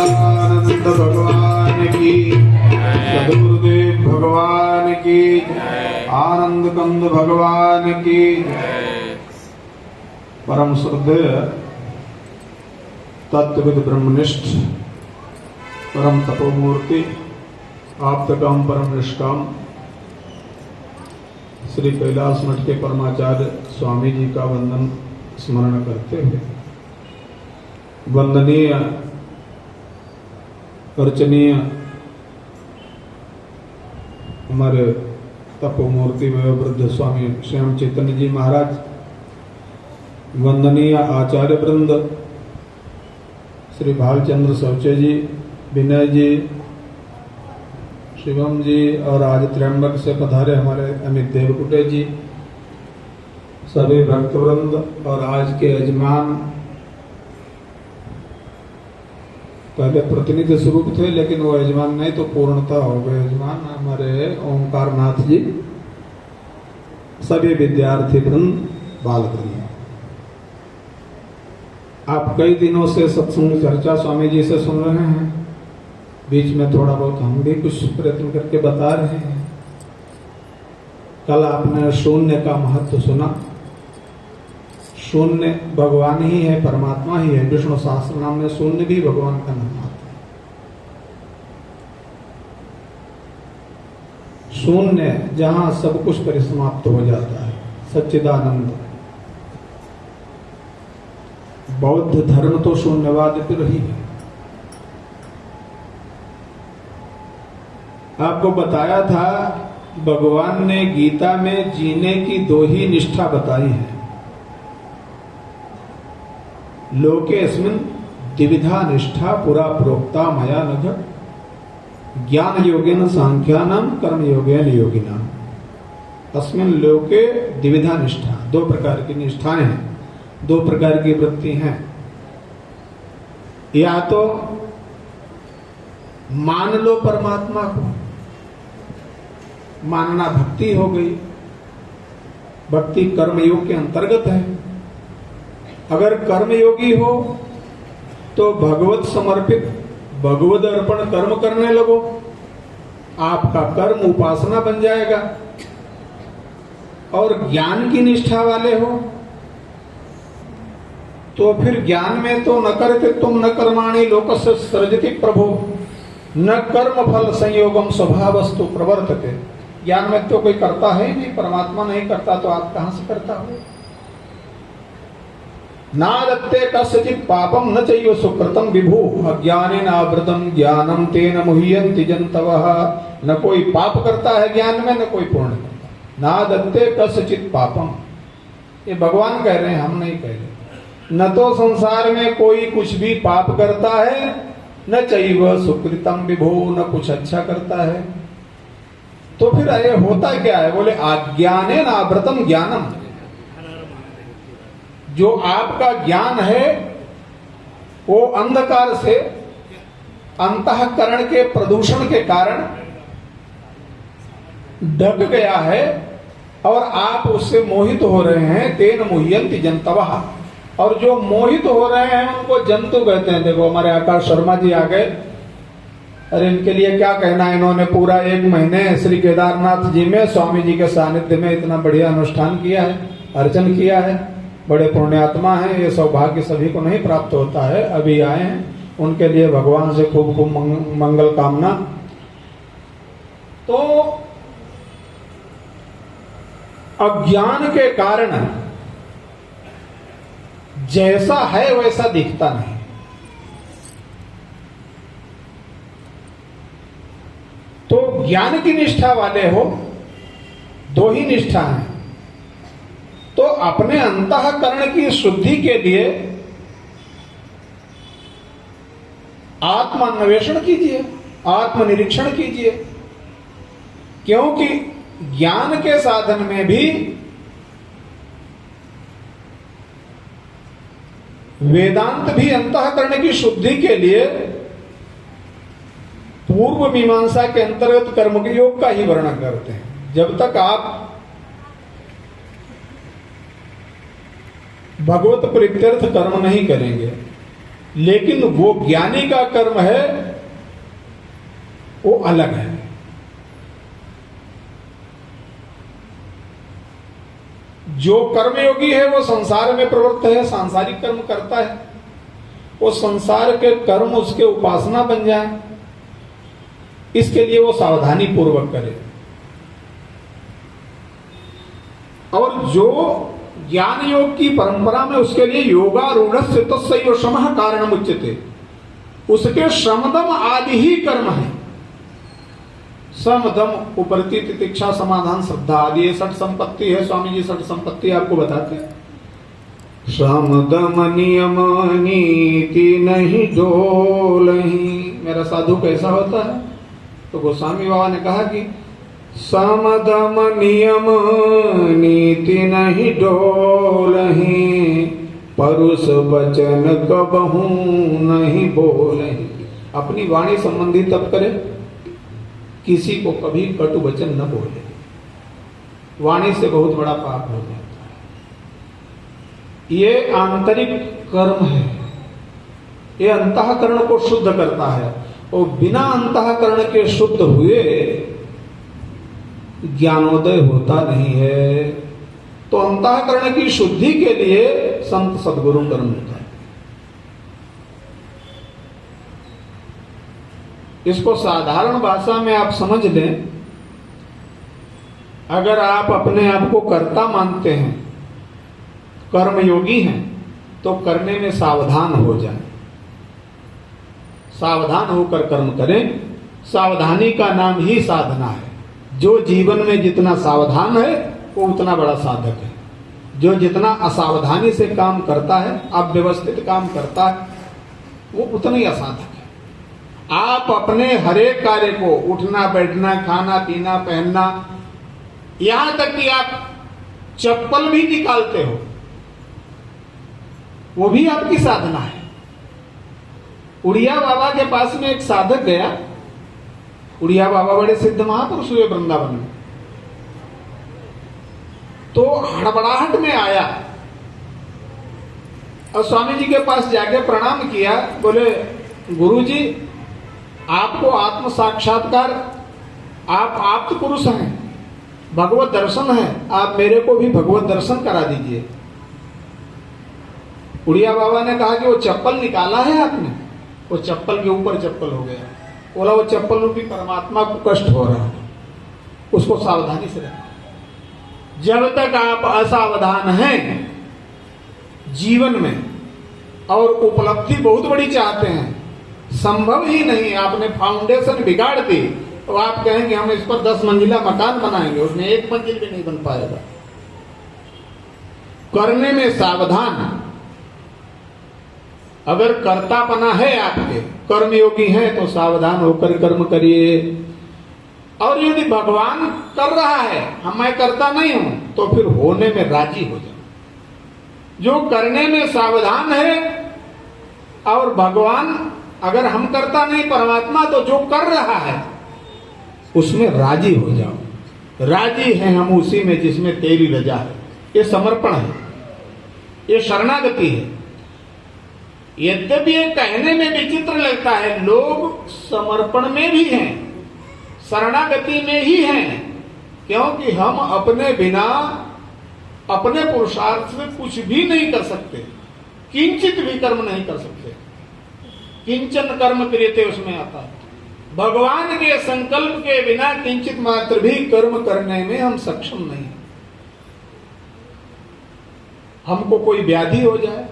सच्चिदानंद भगवान की, सद्गुरुदेव भगवान की, आनंद कंद भगवान की। परम श्रद्धेय तत्वविद ब्रह्मनिष्ठ परम तपोमूर्ति आप्तकाम परम निष्काम श्री कैलाश मठ के परमाचार्य स्वामी जी का वंदन स्मरण करते हुए वंदनीय अर्चनीय हमारे तपोमूर्ति वयोवृद्ध स्वामी श्याम चैतन्य जी महाराज, वंदनीय आचार्य वृंद श्री भालचंद्र शौचे जी, विनय जी, शिवम जी और आज त्र्यंबक से पधारे हमारे अमित देवकुटे जी, सभी भक्तवृंद और आज के यजमान, पहले प्रतिनिधि स्वरूप थे लेकिन वो यजमान नहीं तो पूर्णता हो गए यजमान, हमारे ओंकार नाथ जी, सभी विद्यार्थी वृंद, बाल वृंद। आप कई दिनों से सत्संग चर्चा स्वामी जी से सुन रहे हैं, बीच में थोड़ा बहुत हम भी कुछ प्रयत्न करके बता रहे हैं। कल आपने शून्य का महत्व सुना। शून्य भगवान ही है, परमात्मा ही है। विष्णु सहस्त्र नाम में शून्य भी भगवान का नाम आता है। शून्य जहां सब कुछ परिसमाप्त हो जाता है, सच्चिदानंद। बौद्ध धर्म तो शून्यवाद पर ही है। आपको बताया था भगवान ने गीता में जीने की दो ही निष्ठा बताई है। लोकेस्मिन् द्विविधा निष्ठा पुरा प्रोक्ता मया नघ, ज्ञान योगेन सांख्यानाम कर्म योगेन योगिनाम। अस्मिन् लोके द्विविधा निष्ठा, दो प्रकार की निष्ठाएं हैं, दो प्रकार की वृत्ति हैं। या तो मान लो परमात्मा को, मानना भक्ति हो गई। भक्ति कर्मयोग के अंतर्गत है। अगर कर्मयोगी हो तो भगवत समर्पित, भगवद अर्पण कर्म करने लगो, आपका कर्म उपासना बन जाएगा। और ज्ञान की निष्ठा वाले हो तो फिर ज्ञान में तो न करते तुम न कर्माणि लोकस्य सृजति प्रभो, न कर्म फल संयोगम स्वभावस्तु प्रवर्तते। ज्ञान में तो कोई करता है नहीं, परमात्मा नहीं करता तो आप कहां से करता हो। नादत्ते कस्यचित् पापम न चैव सुकृतम विभु, अज्ञानेन आवृतम ज्ञानम तेन मुह्यन्ति जन्तवः। न कोई पाप करता है ज्ञान में, न कोई पुण्य करता। नादत्ते कस्यचित् पापम, ये भगवान कह रहे हैं, हम नहीं कह रहे। न तो संसार में कोई कुछ भी पाप करता है, न चैव सुकृतम विभु, न कुछ अच्छा करता है। तो फिर ये होता क्या है? बोले अज्ञानेन आवृतम ज्ञानम। जो आपका ज्ञान है वो अंधकार से, अंतःकरण के प्रदूषण के कारण ढक गया है और आप उससे मोहित हो रहे हैं। तेन मुह्यन्ति जन्तवः, और जो मोहित हो रहे हैं उनको जंतु कहते हैं। देखो हमारे आकाश शर्मा जी आ गए, अरे इनके लिए क्या कहना है। इन्होंने पूरा 1 महीने श्री केदारनाथ जी में स्वामी जी के सानिध्य में इतना बढ़िया अनुष्ठान किया है, अर्चन किया है। बड़े पुण्यात्मा हैं, ये सौभाग्य सभी को नहीं प्राप्त होता है। अभी आए हैं, उनके लिए भगवान से खूब खूब मंगल कामना। तो अज्ञान के कारण जैसा है वैसा दिखता नहीं। तो ज्ञान की निष्ठा वाले हो, दो ही निष्ठा है। तो अपने अंतःकरण की शुद्धि के लिए आत्मान्वेषण कीजिए, आत्मनिरीक्षण कीजिए। क्योंकि ज्ञान के साधन में भी वेदांत भी अंतःकरण की शुद्धि के लिए पूर्व मीमांसा के अंतर्गत कर्मयोग का ही वर्णन करते हैं। जब तक आप भगवत प्रीत्यर्थ कर्म नहीं करेंगे, लेकिन वो ज्ञानी का कर्म है वो अलग है। जो कर्मयोगी है वो संसार में प्रवृत्त है, सांसारिक कर्म करता है, वो संसार के कर्म उसके उपासना बन जाए, इसके लिए वो सावधानी पूर्वक करे। और जो ज्ञान योग की परंपरा में उसके लिए योगारूढ़स्य तस्सैव श्रमः कारणम उच्यते, उसके श्रमदम आदि ही कर्म है। समदम उपरति तितिक्षा समाधान श्रद्धा आदि ये 6 संपत्ति है। स्वामी जी 6 संपत्ति आपको बताते हैं। समदम नियम नीति नहीं डोलही। मेरा साधु कैसा होता है? तो गोस्वामी बाबा ने कहा कि समदम नियम नीति नहीं डोलही, परुष वचन कबहू नहीं बोलही। अपनी वाणी संबंधी तप करे, किसी को कभी कटु वचन न बोले। वाणी से बहुत बड़ा पाप हो जाता है। ये आंतरिक कर्म है, ये अंतःकरण को शुद्ध करता है, और बिना अंतःकरण के शुद्ध हुए ज्ञानोदय होता नहीं है। तो अंतःकरण की शुद्धि के लिए संत सद्गुरु कर्म होता है। इसको साधारण भाषा में आप समझ लें, अगर आप अपने आप को कर्ता मानते हैं, कर्मयोगी हैं, तो करने में सावधान हो जाएं, सावधान होकर कर्म करें। सावधानी का नाम ही साधना है। जो जीवन में जितना सावधान है वो उतना बड़ा साधक है। जो जितना असावधानी से काम करता है, अव्यवस्थित काम करता है, वो उतना ही असाधक है। आप अपने हरेक कार्य को, उठना बैठना, खाना पीना, पहनना, यहां तक कि आप चप्पल भी निकालते हो, वो भी आपकी साधना है। उड़िया बाबा के पास में एक साधक गया। उड़िया बाबा बड़े सिद्ध महापुरुष हुए वृंदावन में। तो हड़बड़ाहट में आया और स्वामी जी के पास जाके प्रणाम किया। बोले, गुरुजी, आपको आत्म साक्षात्कार, आप आप्त पुरुष हैं, भगवत दर्शन है, आप मेरे को भी भगवत दर्शन करा दीजिए। उड़िया बाबा ने कहा कि वो चप्पल निकाला है आपने? वो चप्पल के ऊपर चप्पल हो गया। बोला, वो चप्पल रूपी परमात्मा को कष्ट हो रहा है, उसको सावधानी से रखना। जब तक आप असावधान हैं जीवन में और उपलब्धि बहुत बड़ी चाहते हैं, संभव ही नहीं, आपने फाउंडेशन बिगाड़ दी तो आप कहेंगे हम इस पर 10 मंजिला मकान बनाएंगे, उसमें 1 मंजिल भी नहीं बन पाएगा। करने में सावधान। अगर कर्तापना है, आपके कर्मयोगी हैं, तो सावधान होकर कर्म करिए। और यदि भगवान कर रहा है, मैं करता नहीं हूं, तो फिर होने में राजी हो जाओ। जो करने में सावधान है और भगवान, अगर हम करता नहीं, परमात्मा तो जो कर रहा है उसमें राजी हो जाओ। राजी हैं हम उसी में जिसमें तेरी रजा है। ये समर्पण है, ये शरणागति है। यद्यपि ये कहने में विचित्र लगता है, लोग समर्पण में भी हैं, शरणागति में ही हैं, क्योंकि हम अपने बिना, अपने पुरुषार्थ से कुछ भी नहीं कर सकते, किंचित भी कर्म नहीं कर सकते। किंचन कर्म क्रियते उसमें आता है। भगवान के संकल्प के बिना किंचित मात्र भी कर्म करने में हम सक्षम नहीं। हमको कोई व्याधि हो जाए,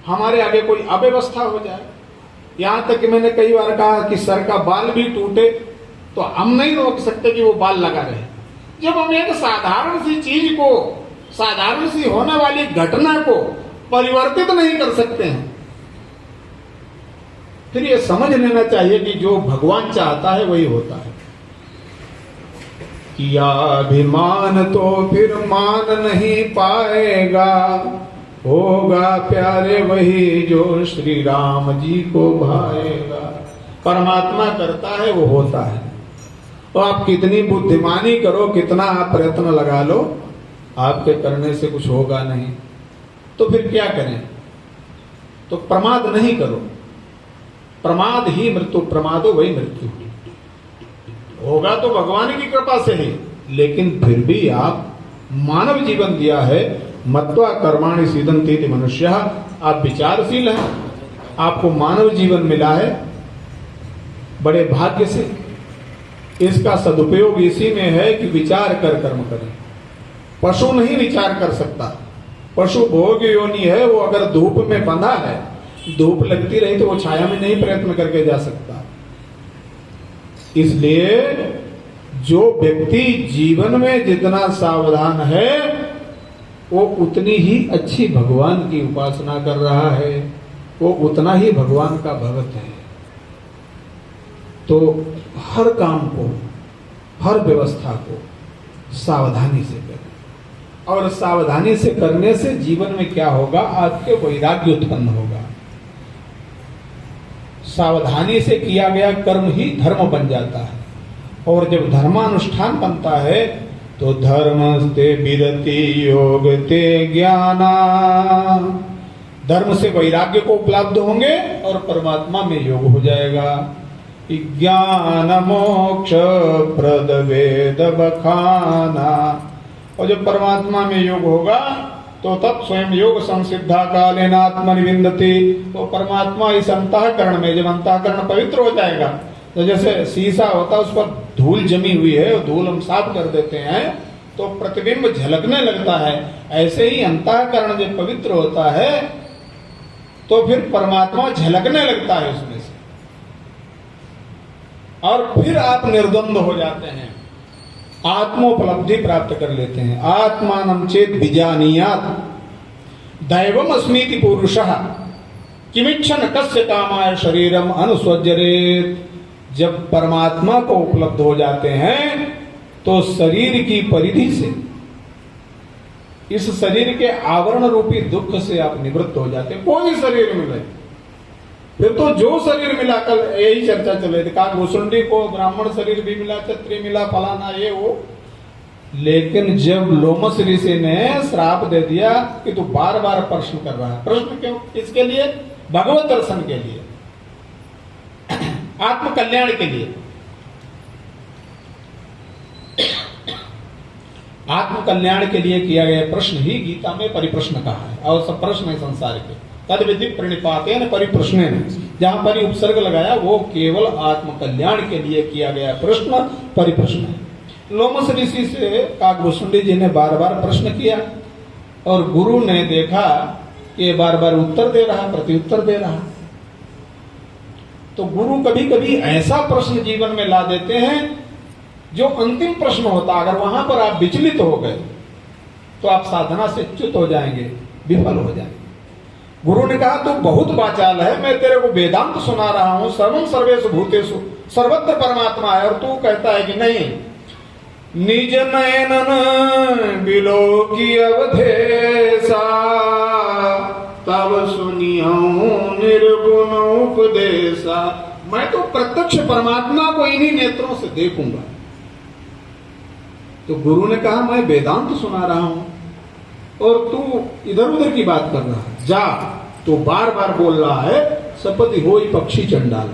हमारे आगे कोई अव्यवस्था हो जाए, यहां तक कि मैंने कई बार कहा कि सर का बाल भी टूटे तो हम नहीं रोक सकते कि वो बाल लगा रहे। जब हम एक साधारण सी चीज को, साधारण सी होने वाली घटना को परिवर्तित नहीं कर सकते हैं, फिर ये समझ लेना चाहिए कि जो भगवान चाहता है वही होता है। किया अभिमान तो फिर मान नहीं पाएगा, होगा प्यारे वही जो श्री राम जी को भाएगा। परमात्मा करता है, वो होता है। तो आप कितनी बुद्धिमानी करो, कितना आप प्रयत्न लगा लो, आपके करने से कुछ होगा नहीं। तो फिर क्या करें? तो प्रमाद नहीं करो। प्रमाद ही मृत्यु, प्रमादो वही मृत्यु। होगा तो भगवान की कृपा से ही, लेकिन फिर भी आप मानव जीवन दिया है, मत्वा कर्माणि सीदन्ति इति मनुष्यः। आप विचारशील हैं, आपको मानव जीवन मिला है बड़े भाग्य से। इसका सदुपयोग इसी में है कि विचार कर कर्म करें। पशु नहीं विचार कर सकता, पशु भोग योनि है, वो अगर धूप में बंधा है, धूप लगती रही तो वो छाया में नहीं प्रयत्न करके जा सकता। इसलिए जो व्यक्ति जीवन में जितना सावधान है वो उतनी ही अच्छी भगवान की उपासना कर रहा है, वो उतना ही भगवान का भक्त है। तो हर काम को, हर व्यवस्था को सावधानी से करें, और सावधानी से करने से जीवन में क्या होगा, आपके वैराग्य उत्पन्न होगा। सावधानी से किया गया कर्म ही धर्म बन जाता है, और जब धर्मानुष्ठान बनता है तो धर्मस्ते विरति योग ते ज्ञाना। धर्म से वैराग्य को उपलब्ध होंगे और परमात्मा में योग हो जाएगा। ज्ञान मोक्ष प्रद वेद बखाना। और जब परमात्मा में योग होगा तो तब स्वयं योग संसिद्धा कालेन आत्मनिविन्दति। तो परमात्मा इस अंतःकरण में, जब अंतःकरण पवित्र हो जाएगा, तो जैसे शीशा होता है उस पर धूल जमी हुई है, और धूल हम साफ कर देते हैं तो प्रतिबिंब झलकने लगता है। ऐसे ही अंतःकरण जब पवित्र होता है तो फिर परमात्मा झलकने लगता है उसमें से, और फिर आप निर्द्वंद हो जाते हैं, आत्मोपलब्धि प्राप्त कर लेते हैं। आत्मानं चेत विजानीयात् दैवम अस्मीति पुरुषः किमिच्छन कस्य कामाय शरीरम अनुस्वज्जरेत। जब परमात्मा को उपलब्ध हो जाते हैं तो शरीर की परिधि से, इस शरीर के आवरण रूपी दुख से आप निवृत्त हो जाते हैं। कोई शरीर मिले, फिर तो जो शरीर मिला, कल यही चर्चा चल रही थी, कहा घुसुंडी को ब्राह्मण शरीर भी मिला, क्षत्रिय मिला, फलाना ये वो। लेकिन जब लोमस ऋषि ने श्राप दे दिया कि तू बार बार प्रश्न कर रहा है, प्रश्न क्यों? इसके लिए, भगवत दर्शन के लिए, आत्म कल्याण के लिए। आत्म कल्याण के लिए किया गया प्रश्न ही गीता में परिप्रश्न कहा है, और सब प्रश्न है संसार के। तद विधि प्रणिपातेन परिप्रश्नेन, जहां पर उपसर्ग लगाया वो केवल आत्म कल्याण के लिए किया गया प्रश्न परिप्रश्न है। लोमस ऋषि से काकभूषुंडी जी ने बार बार प्रश्न किया, और गुरु ने देखा कि बार बार उत्तर दे रहा, प्रत्युत्तर दे रहा। तो गुरु कभी कभी ऐसा प्रश्न जीवन में ला देते हैं जो अंतिम प्रश्न होता, अगर वहां पर आप विचलित हो गए तो आप साधना से च्युत हो जाएंगे, विफल हो जाएंगे। गुरु ने कहा तू बहुत वाचाल है, मैं तेरे को वेदांत सुना रहा हूं, सर्वं सर्वेषु भूतेषु सर्वत्र परमात्मा है, और तू कहता है कि नहीं। निज नयनन बिलोकी अवधेसा तब सुनिहूं निर्गुण उपदेशा। मैं तो प्रत्यक्ष परमात्मा को इन्हीं नेत्रों से देखूंगा। तो गुरु ने कहा मैं वेदांत सुना रहा हूं और तू इधर उधर की बात कर रहा है, जा। तो बार बार बोल रहा है सपति होई पक्षी चंडाल,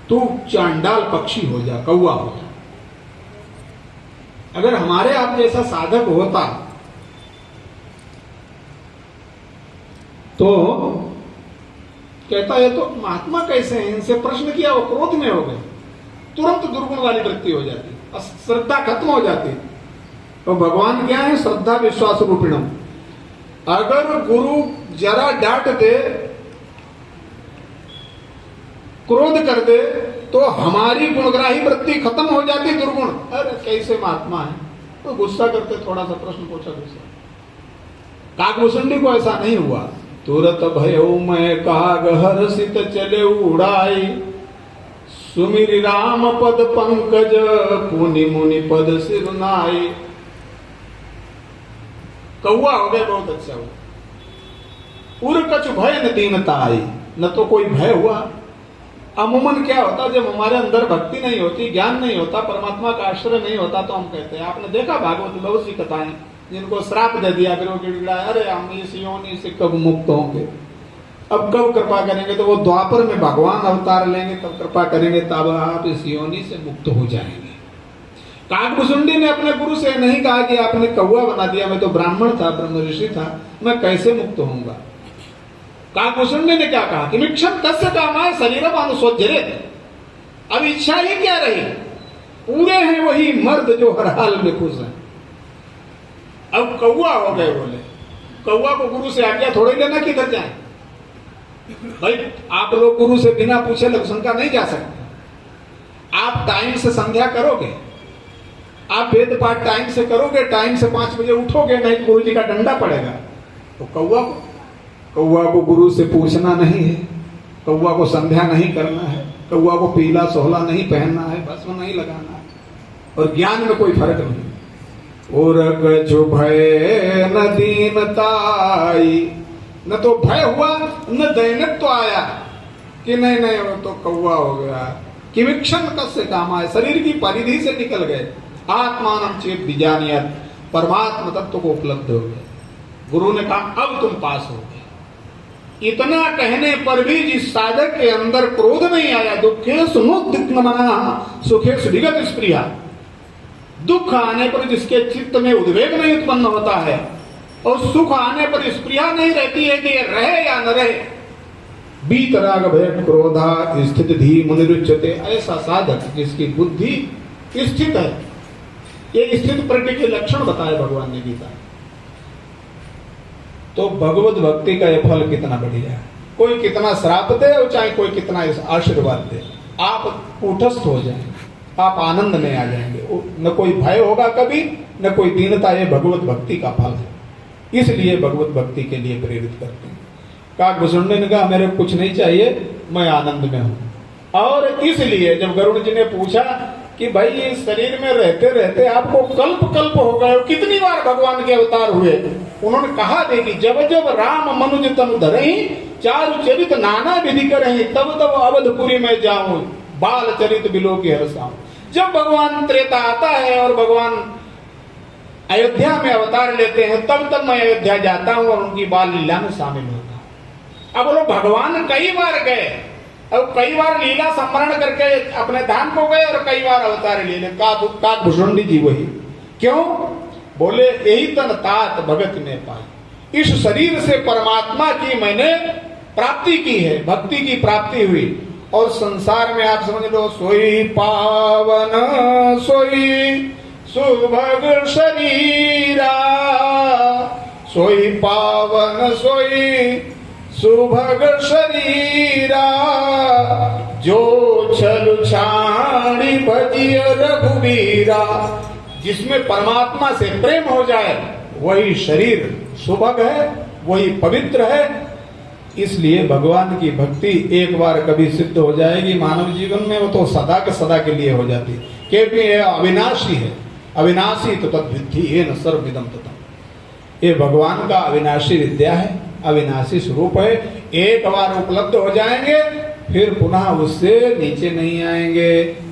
तू चांडाल पक्षी हो जा, कौवा हो जा। अगर हमारे आप जैसा साधक होता तो कहता है तो महात्मा कैसे हैं, इनसे प्रश्न किया, वो क्रोध में हो गए, तुरंत दुर्गुण वाली वृत्ति हो जाती, श्रद्धा खत्म हो जाती। तो भगवान क्या है? श्रद्धा विश्वास रूपिणम। अगर गुरु जरा डांट दे, क्रोध कर दे, तो हमारी गुणग्राही वृत्ति खत्म हो जाती, दुर्गुण। अरे कैसे महात्मा है, तो गुस्सा करते, थोड़ा सा प्रश्न पूछा गुस्सा। काकभूषुंडी को ऐसा नहीं हुआ। तुरत भयो मैं काग हर्षित चले उड़ाई, सुमिरि राम पद पंकज पुनि मुनि पद सिरनाई। कौआ हो गए, बहुत अच्छा हुआ। उर कछु भय न दीनता आई, न तो कोई भय हुआ। अमूमन क्या होता, जब हमारे अंदर भक्ति नहीं होती, ज्ञान नहीं होता, परमात्मा का आश्रय नहीं होता, तो हम कहते हैं, आपने देखा भागवत बहुत सी कथाएं, जिनको श्राप दे दिया फिर वो गिड़गिड़ाए, अरे हम इस योनि से कब मुक्त होंगे। अब कब कृपा करेंगे? तो वो द्वापर में भगवान अवतार लेंगे, तब कृपा करेंगे, तब आप इस योनि से मुक्त हो जाएंगे। काकभुसुंडी ने अपने गुरु से नहीं कहा कि आपने कौवा बना दिया, मैं तो ब्राह्मण था, ब्रह्म ऋषि था, मैं कैसे मुक्त होऊंगा। काकभुसुंडी ने क्या कहा कि मिक्षण कस्य कामाय शरीरम अनुसोज्जरेत। अब इच्छा ही क्या रही? पूरे हैं वही मर्द जो हर हाल में खुश है। अब कौवा हो गए बोले। कौवा को गुरु से आज्ञा थोड़ी लेना किधर जाए भाई। आप लोग गुरु से बिना पूछे लघुशंका नहीं जा सकते। आप टाइम से संध्या करोगे, आप वेद पाठ टाइम से करोगे, टाइम से 5 बजे उठोगे, नहीं गुरु जी का डंडा पड़ेगा। तो कौवा को गुरु से पूछना नहीं है, कौवा को संध्या नहीं करना है, कौवा को पीला सोहला नहीं पहनना है, भस्म नहीं लगाना है, और ज्ञान में कोई फर्क नहीं। और जो भय न दीनताई, न तो भय हुआ न दैनिक तो आया कि नहीं नहीं वो तो कौवा हो गया। कि विक्षण कस्य काम आए, शरीर की परिधि से निकल गए। आत्मान चेत विजानियत, परमात्मा तत्व को उपलब्ध हो गए। गुरु ने कहा अब तुम पास हो गए। इतना कहने पर भी जिस साधक के अंदर क्रोध नहीं आया, दुखे सुनुद्विग्नमनः सुखे सुविगत स्प्रिया, दुख आने पर जिसके चित्त में उद्वेग नहीं उत्पन्न होता है, और सुख आने पर स्प्रिया नहीं रहती है कि ये रहे या न रहे। बीतराग भय क्रोधा स्थित धी मुनिरुच्यते, ऐसा साधक जिसकी बुद्धि स्थित है। ये स्थित प्रज्ञ के लक्षण बताए भगवान ने गीता। तो भगवत भक्ति का यह फल कितना बढ़िया है। कोई कितना श्राप दे और चाहे कोई कितना आशीर्वाद दे, आप कूटस्थ हो जाएंगे, आप आनंद में आ जाएंगे। न कोई भय होगा कभी, न कोई दीनता। ये भगवत भक्ति का फल है, इसलिए भगवत भक्ति के लिए प्रेरित करते हैं। काकभुसुंडी ने कहा मेरे कुछ नहीं चाहिए, मैं आनंद में हूं। और इसलिए जब गरुड़ जी ने पूछा कि भाई ये शरीर में रहते रहते आपको कल्प कल्प हो गए, कितनी बार भगवान के अवतार हुए, उन्होंने कहा दे कि जब जब राम मनुज तनु धरहि, चारु चरित नाना विधि करहि, तब तब अवधपुरी में जाऊं, बाल चरित बिलो के हरसाऊं। जब भगवान त्रेता आता है और भगवान अयोध्या में अवतार लेते हैं, तब तब मैं अयोध्या जाता हूं और उनकी बाल लीला में शामिल होता हूं। अब बोलो भगवान कई बार गए, अब कई बार लीला स्मरण करके अपने धाम को गए और कई बार अवतार ले ले। काकभुसुंडी जी वही क्यों बोले, यही तन तात भगत में पाई, इस शरीर से परमात्मा की मैंने प्राप्ति की है, भक्ति की प्राप्ति हुई। और संसार में आप समझ लो, सोई पावन सोई सुभग शरीरा, सोई पावन सोई सुभग शरीरा, जो छल छाणी भजिय रघुबीरा। जिसमें परमात्मा से प्रेम हो जाए वही शरीर सुभग है, वही पवित्र है। इसलिए भगवान की भक्ति एक बार कभी सिद्ध हो जाएगी मानव जीवन में, वो तो सदा के सदा के लिए हो जाती है, क्योंकि यह अविनाशी है। अविनाशी तो तद्विद्धि ये न सर्वविदम ततः। ये भगवान का अविनाशी विद्या है, अविनाशी स्वरूप है। एक बार उपलब्ध हो जाएंगे फिर पुनः उससे नीचे नहीं आएंगे।